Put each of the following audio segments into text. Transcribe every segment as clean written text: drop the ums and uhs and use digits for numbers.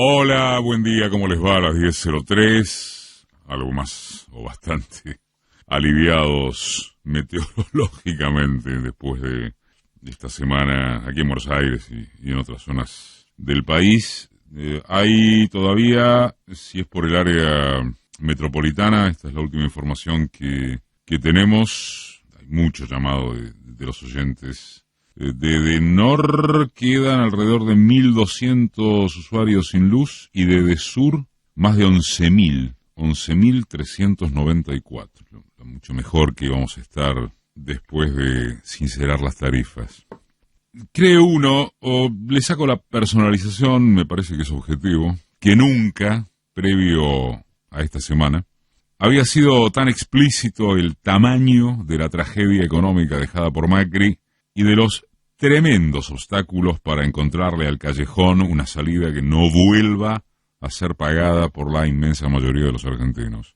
Hola, buen día, ¿cómo les va? A las 10:03, algo más o bastante aliviados meteorológicamente después de esta semana aquí en Buenos Aires y en otras zonas del país. Hay todavía, si es por el área metropolitana, esta es la última información que tenemos, hay mucho llamado de los oyentes. De Nor quedan alrededor de 1.200 usuarios sin luz y de Sur más de 11.394. Mucho mejor que vamos a estar después de sincerar las tarifas. Cree uno, o le saco la personalización, me parece que es objetivo, que nunca, previo a esta semana, había sido tan explícito el tamaño de la tragedia económica dejada por Macri y de los tremendos obstáculos para encontrarle al callejón una salida que no vuelva a ser pagada por la inmensa mayoría de los argentinos.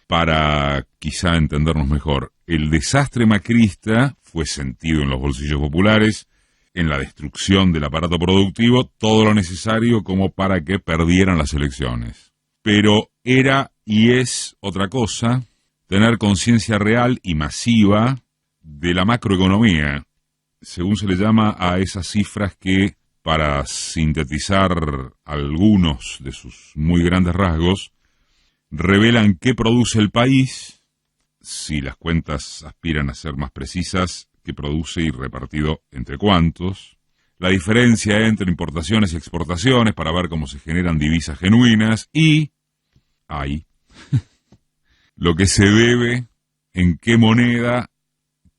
Para quizá entendernos mejor, el desastre macrista fue sentido en los bolsillos populares, en la destrucción del aparato productivo, todo lo necesario como para que perdieran las elecciones. Pero era y es otra cosa tener conciencia real y masiva de la macroeconomía, según se le llama a esas cifras que, para sintetizar algunos de sus muy grandes rasgos, revelan qué produce el país, si las cuentas aspiran a ser más precisas, qué produce y repartido entre cuántos, la diferencia entre importaciones y exportaciones para ver cómo se generan divisas genuinas y, lo que se debe, en qué moneda,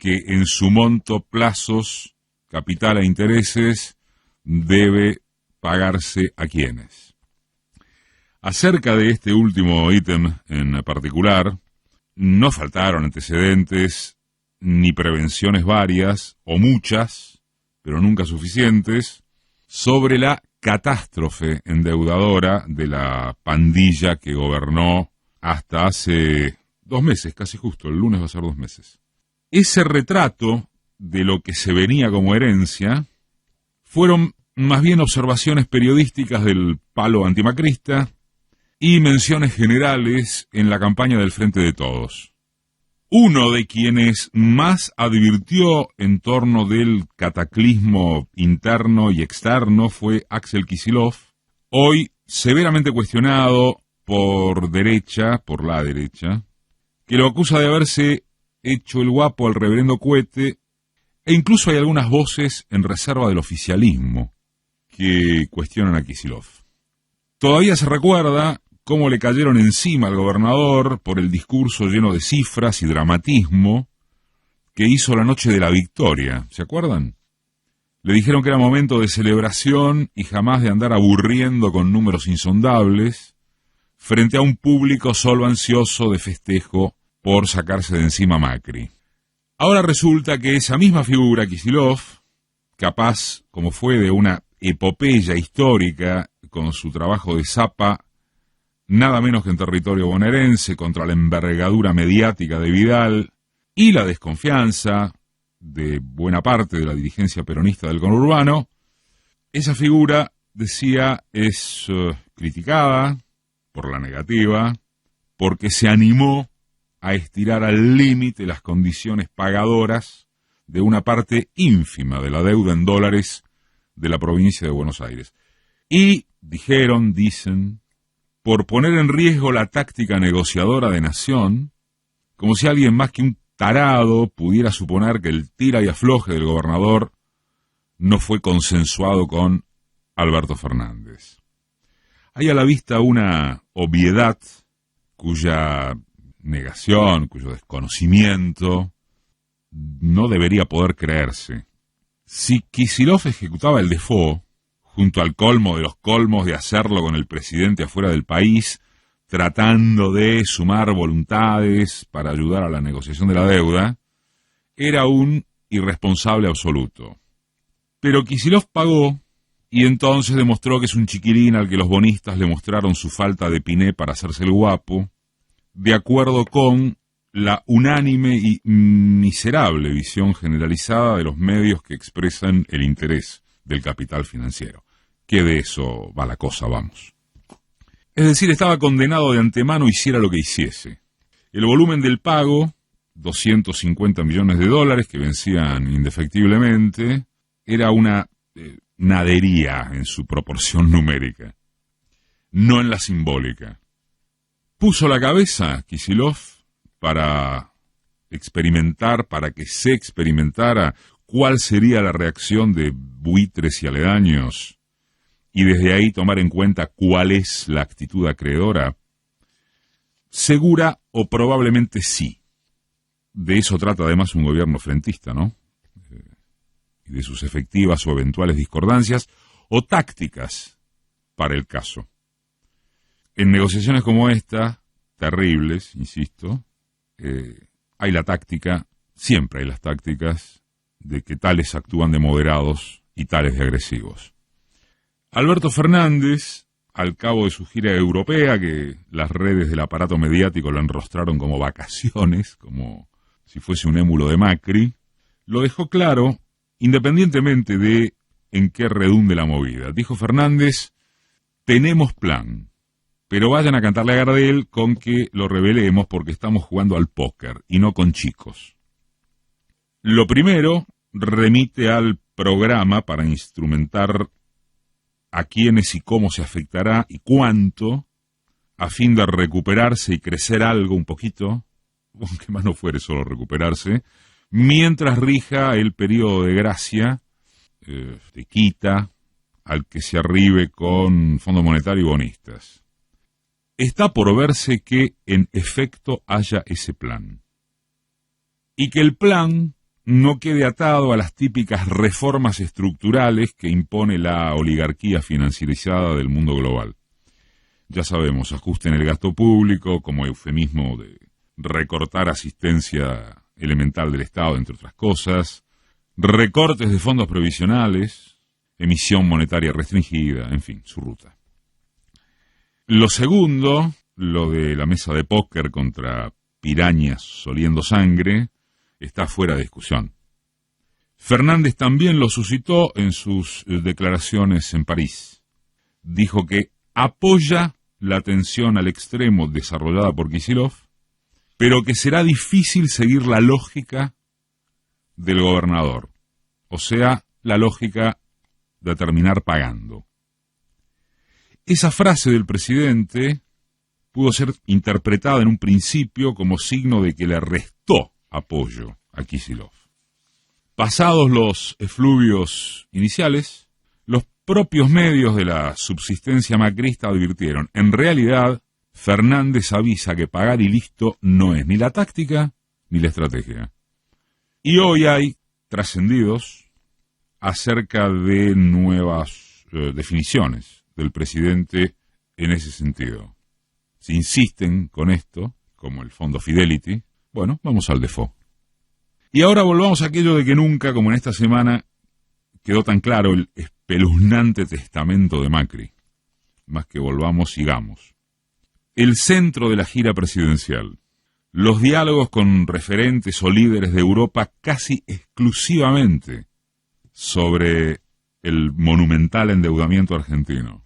que en su monto, plazos, capital e intereses debe pagarse a quienes. Acerca de este último ítem en particular, no faltaron antecedentes ni prevenciones varias, o muchas, pero nunca suficientes, sobre la catástrofe endeudadora de la pandilla que gobernó hasta hace 2 meses, casi justo, el lunes va a ser 2 meses. Ese retrato de lo que se venía como herencia fueron más bien observaciones periodísticas del palo antimacrista y menciones generales en la campaña del Frente de Todos. Uno de quienes más advirtió en torno del cataclismo interno y externo fue Axel Kicillof, hoy severamente cuestionado por la derecha, que lo acusa de haberse hecho el guapo al reverendo Cohete, e incluso hay algunas voces en reserva del oficialismo que cuestionan a Kicillof. Todavía se recuerda cómo le cayeron encima al gobernador por el discurso lleno de cifras y dramatismo que hizo la noche de la victoria, ¿se acuerdan? Le dijeron que era momento de celebración y jamás de andar aburriendo con números insondables frente a un público solo ansioso de festejo por sacarse de encima a Macri. Ahora resulta que esa misma figura, Kicillof, capaz, como fue de una epopeya histórica con su trabajo de zapa, nada menos que en territorio bonaerense, contra la envergadura mediática de Vidal y la desconfianza de buena parte de la dirigencia peronista del conurbano, esa figura, decía, es criticada por la negativa, porque se animó a estirar al límite las condiciones pagadoras de una parte ínfima de la deuda en dólares de la provincia de Buenos Aires. Y dicen, por poner en riesgo la táctica negociadora de Nación, como si alguien más que un tarado pudiera suponer que el tira y afloje del gobernador no fue consensuado con Alberto Fernández. Hay a la vista una obviedad cuya negación, cuyo desconocimiento no debería poder creerse. Si Kicillof ejecutaba el default, junto al colmo de los colmos de hacerlo con el presidente afuera del país, tratando de sumar voluntades para ayudar a la negociación de la deuda, era un irresponsable absoluto. Pero Kicillof pagó y entonces demostró que es un chiquilín al que los bonistas le mostraron su falta de piné para hacerse el guapo, de acuerdo con la unánime y miserable visión generalizada de los medios que expresan el interés del capital financiero. que de eso va la cosa, vamos. Es decir, estaba condenado de antemano hiciera lo que hiciese. El volumen del pago, 250 millones de dólares que vencían indefectiblemente, era una nadería en su proporción numérica, no en la simbólica. Puso la cabeza Kicillof para experimentar, para que se experimentara cuál sería la reacción de buitres y aledaños, y desde ahí tomar en cuenta cuál es la actitud acreedora. Segura o probablemente sí. De eso trata además un gobierno frentista, ¿no? Y de sus efectivas o eventuales discordancias o tácticas para el caso. En negociaciones como esta, terribles, insisto, hay la táctica, siempre hay las tácticas de que tales actúan de moderados y tales de agresivos. Alberto Fernández, al cabo de su gira europea, que las redes del aparato mediático lo enrostraron como vacaciones, como si fuese un émulo de Macri, lo dejó claro, independientemente de en qué redunde la movida. Dijo Fernández: tenemos plan, pero vayan a cantarle a Gardel con que lo revelemos porque estamos jugando al póker y no con chicos. Lo primero remite al programa para instrumentar a quiénes y cómo se afectará y cuánto, a fin de recuperarse y crecer algo un poquito, aunque más no fuere solo recuperarse, mientras rija el periodo de gracia, de quita, al que se arribe con Fondo Monetario y bonistas. Está por verse que en efecto haya ese plan. Y que el plan no quede atado a las típicas reformas estructurales que impone la oligarquía financierizada del mundo global. Ya sabemos, ajuste en el gasto público como eufemismo de recortar asistencia elemental del Estado, entre otras cosas, recortes de fondos previsionales, emisión monetaria restringida, en fin, su ruta. Lo segundo, lo de la mesa de póker contra pirañas oliendo sangre, está fuera de discusión. Fernández también lo suscitó en sus declaraciones en París. Dijo que apoya la atención al extremo desarrollada por Kicillof, pero que será difícil seguir la lógica del gobernador, o sea, la lógica de terminar pagando. Esa frase del presidente pudo ser interpretada en un principio como signo de que le restó apoyo a Kicillof. Pasados los efluvios iniciales, los propios medios de la subsistencia macrista advirtieron: en realidad, Fernández avisa que pagar y listo no es ni la táctica ni la estrategia. Y hoy hay trascendidos acerca de nuevas definiciones del presidente en ese sentido. Si insisten con esto, como el fondo Fidelity, bueno, vamos al default. Y ahora volvamos a aquello de que nunca, como en esta semana, quedó tan claro el espeluznante testamento de Macri. Más que volvamos, sigamos. El centro de la gira presidencial. Los diálogos con referentes o líderes de Europa casi exclusivamente sobre el monumental endeudamiento argentino.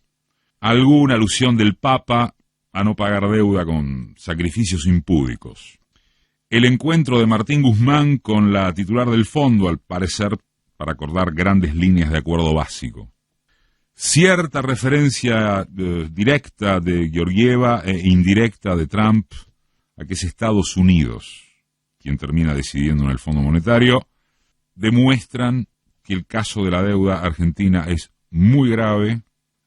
Alguna alusión del Papa a no pagar deuda con sacrificios impúdicos. El encuentro de Martín Guzmán con la titular del fondo, al parecer para acordar grandes líneas de acuerdo básico. Cierta referencia directa de Georgieva e indirecta de Trump a que es Estados Unidos quien termina decidiendo en el Fondo Monetario, demuestran que el caso de la deuda argentina es muy grave,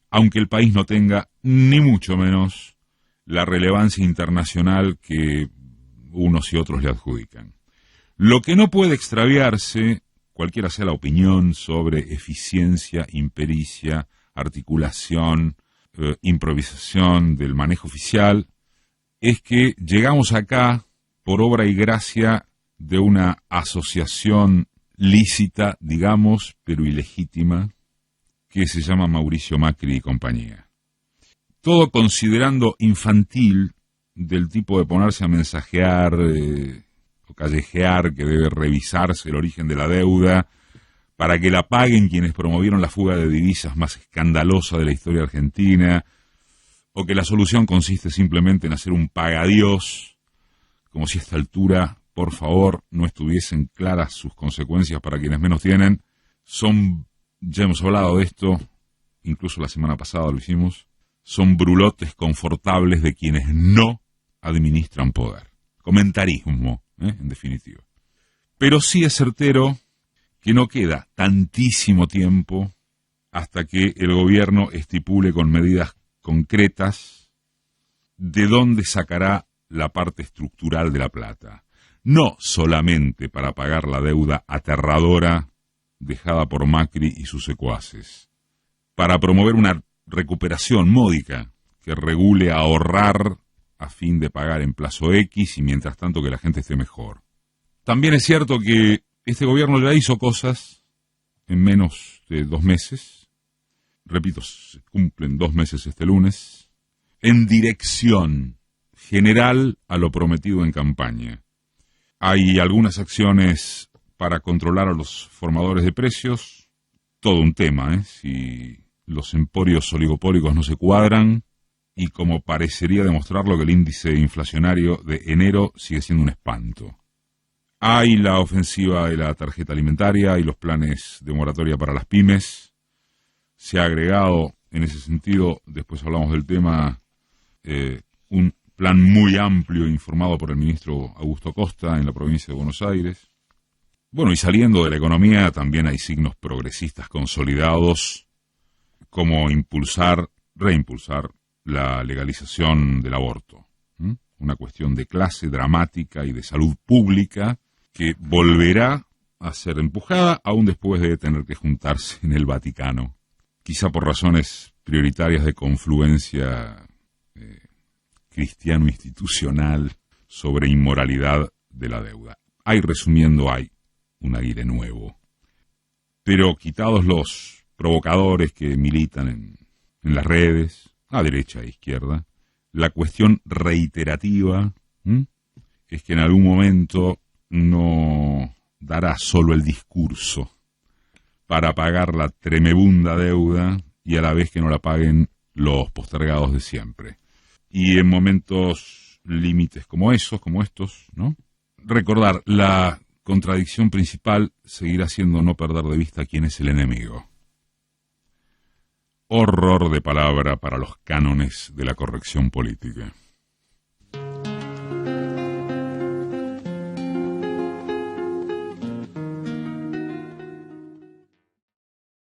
aunque el país no tenga ni mucho menos la relevancia internacional que unos y otros le adjudican. Lo que no puede extraviarse, cualquiera sea la opinión sobre eficiencia, impericia, articulación, improvisación del manejo oficial, es que llegamos acá por obra y gracia de una asociación lícita, digamos, pero ilegítima, que se llama Mauricio Macri y compañía. Todo considerando infantil, del tipo de ponerse a mensajear o callejear que debe revisarse el origen de la deuda para que la paguen quienes promovieron la fuga de divisas más escandalosa de la historia argentina, o que la solución consiste simplemente en hacer un pagadiós, como si a esta altura, por favor, no estuviesen claras sus consecuencias para quienes menos tienen. Ya hemos hablado de esto, incluso la semana pasada lo hicimos, son brulotes confortables de quienes no administran poder. Comentarismo, en definitiva. Pero sí es certero que no queda tantísimo tiempo hasta que el gobierno estipule con medidas concretas de dónde sacará la parte estructural de la plata. No solamente para pagar la deuda aterradora dejada por Macri y sus secuaces, para promover una recuperación módica que regule a ahorrar a fin de pagar en plazo X y mientras tanto que la gente esté mejor. También es cierto que este gobierno ya hizo cosas en menos de 2 meses, repito, se cumplen 2 meses este lunes, en dirección general a lo prometido en campaña. Hay algunas acciones para controlar a los formadores de precios, todo un tema, si los emporios oligopólicos no se cuadran, y como parecería demostrarlo que el índice inflacionario de enero sigue siendo un espanto. Hay la ofensiva de la tarjeta alimentaria y los planes de moratoria para las pymes. Se ha agregado en ese sentido, después hablamos del tema, un plan muy amplio informado por el ministro Augusto Costa en la provincia de Buenos Aires. Bueno, y saliendo de la economía también hay signos progresistas consolidados, como reimpulsar la legalización del aborto. Una cuestión de clase dramática y de salud pública que volverá a ser empujada aún después de tener que juntarse en el Vaticano, quizá por razones prioritarias de confluencia cristiano-institucional sobre inmoralidad de la deuda. Resumiendo, hay un aire nuevo. Pero quitados los provocadores que militan en las redes, a derecha e izquierda, la cuestión reiterativa es que en algún momento no dará solo el discurso para pagar la tremebunda deuda y a la vez que no la paguen los postergados de siempre. Y en momentos límites como estos, ¿no? Recordar, la contradicción principal seguirá siendo no perder de vista quién es el enemigo. Horror de palabra para los cánones de la corrección política.